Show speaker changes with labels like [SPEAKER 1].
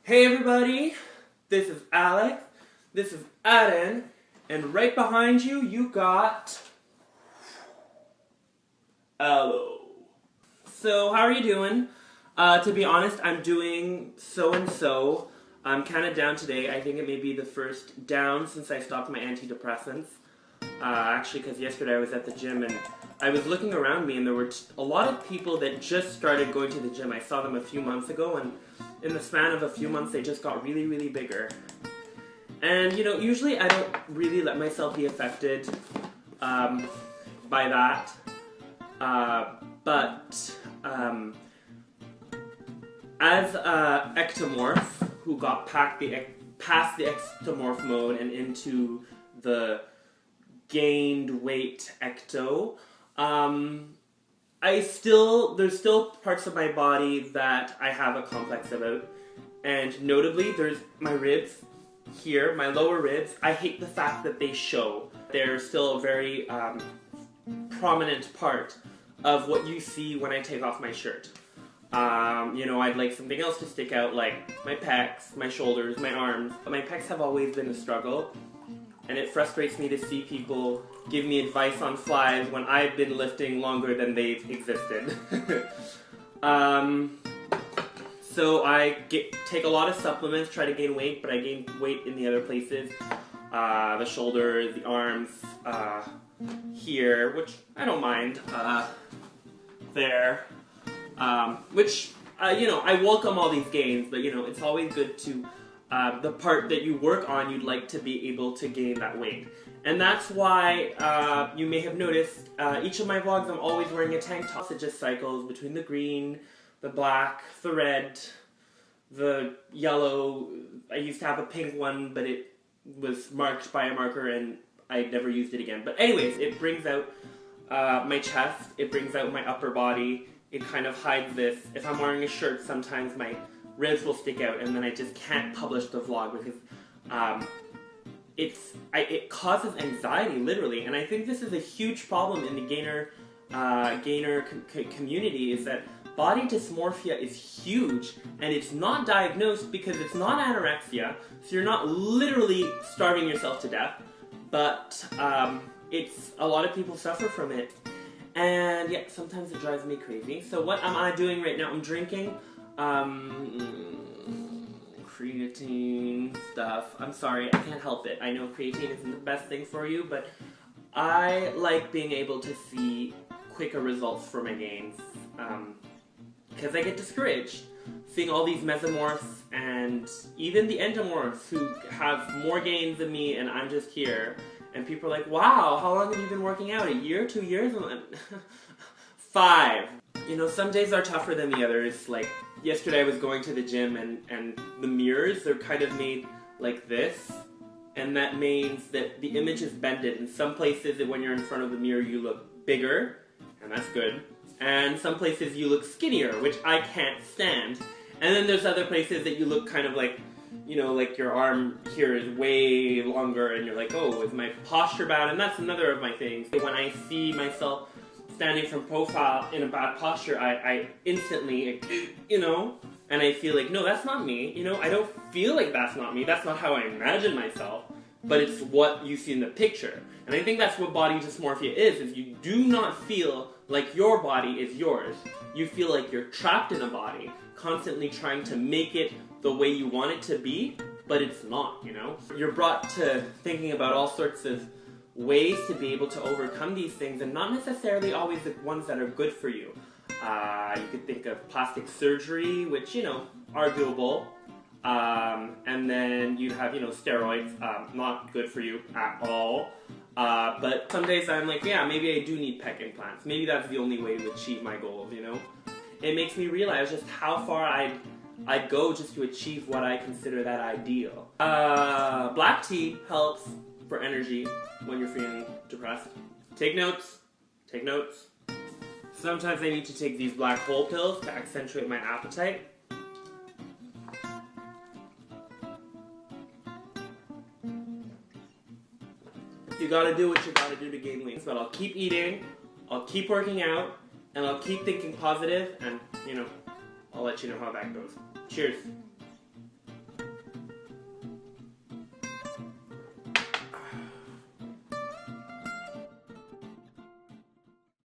[SPEAKER 1] Hey everybody, this is Alex, this is Aden, and right behind you, you got... Hello. So, how are you doing? To be honest, I'm doing so-and-so. I'm kind of down today. I think it may be the first down since I stopped my antidepressants. Actually, because yesterday I was at the gym and I was looking around me and there were a lot of people that just started going to the gym. I saw them a few months ago, and in the span of a few months they just got really, really bigger. And, you know, usually I don't really let myself be affected by that. But as an ectomorph who got past the ectomorph mode and into the gained weight ecto, there's still parts of my body that I have a complex about, and notably there's my ribs here, my lower ribs. I hate the fact that they show. They're still a very prominent part of what you see when I take off my shirt. You know, I'd like something else to stick out, like my pecs, my shoulders, my arms. But my pecs have always been a struggle, and it frustrates me to see people give me advice on flies when I've been lifting longer than they've existed. So I take a lot of supplements, try to gain weight, but I gain weight in the other places. The shoulders, the arms, here, which I don't mind, there, which, you know, I welcome all these gains, but, you know, it's always good to, the part that you work on, you'd like to be able to gain that weight. And that's why, you may have noticed, each of my vlogs I'm always wearing a tank top. It just cycles between the green, the black, the red, the yellow. I used to have a pink one, but it was marked by a marker and I never used it again. But anyways, it brings out my chest, it brings out my upper body, it kind of hides this. If I'm wearing a shirt, sometimes my ribs will stick out and then I just can't publish the vlog because it causes anxiety, literally. And I think this is a huge problem in the gainer community, is that body dysmorphia is huge, and it's not diagnosed because it's not anorexia, so you're not literally starving yourself to death, but it's a lot of people suffer from it, and yeah, sometimes it drives me crazy. So what am I doing right now? I'm drinking creatine stuff. I'm sorry, I can't help it. I know creatine isn't the best thing for you, but I like being able to see quicker results for my gains, because I get discouraged seeing all these mesomorphs and even the endomorphs who have more gains than me, and I'm just here. And people are like, wow, how long have you been working out? A year? 2 years? I'm like, 5. You know, some days are tougher than the others. Like, yesterday I was going to the gym and the mirrors, they're kind of made like this. And that means that the image is bended. In some places, when you're in front of the mirror, you look bigger, and that's good. And some places you look skinnier, which I can't stand. And then there's other places that you look kind of like, you know, like your arm here is way longer and you're like, oh, is my posture bad? And that's another of my things. When I see myself standing from profile in a bad posture, I instantly, you know, and I feel like, no, that's not me. You know, I don't feel like that's not me. That's not how I imagine myself, but it's what you see in the picture. And I think that's what body dysmorphia is you do not feel like your body is yours. You feel like you're trapped in a body, constantly trying to make it the way you want it to be, but it's not, you know? You're brought to thinking about all sorts of ways to be able to overcome these things, and not necessarily always the ones that are good for you. You could think of plastic surgery, which, you know, arguable. And then you'd have, you know, steroids, not good for you at all. But some days I'm like, yeah, maybe I do need pec implants. Maybe that's the only way to achieve my goals, you know? It makes me realize just how far I'd go just to achieve what I consider that ideal. Black tea helps for energy when you're feeling depressed. Take notes. Take notes. Sometimes I need to take these black hole pills to accentuate my appetite. You gotta do what you gotta do to gain weight. But I'll keep eating, I'll keep working out, and I'll keep thinking positive, and, you know, I'll let you know how that goes. Cheers.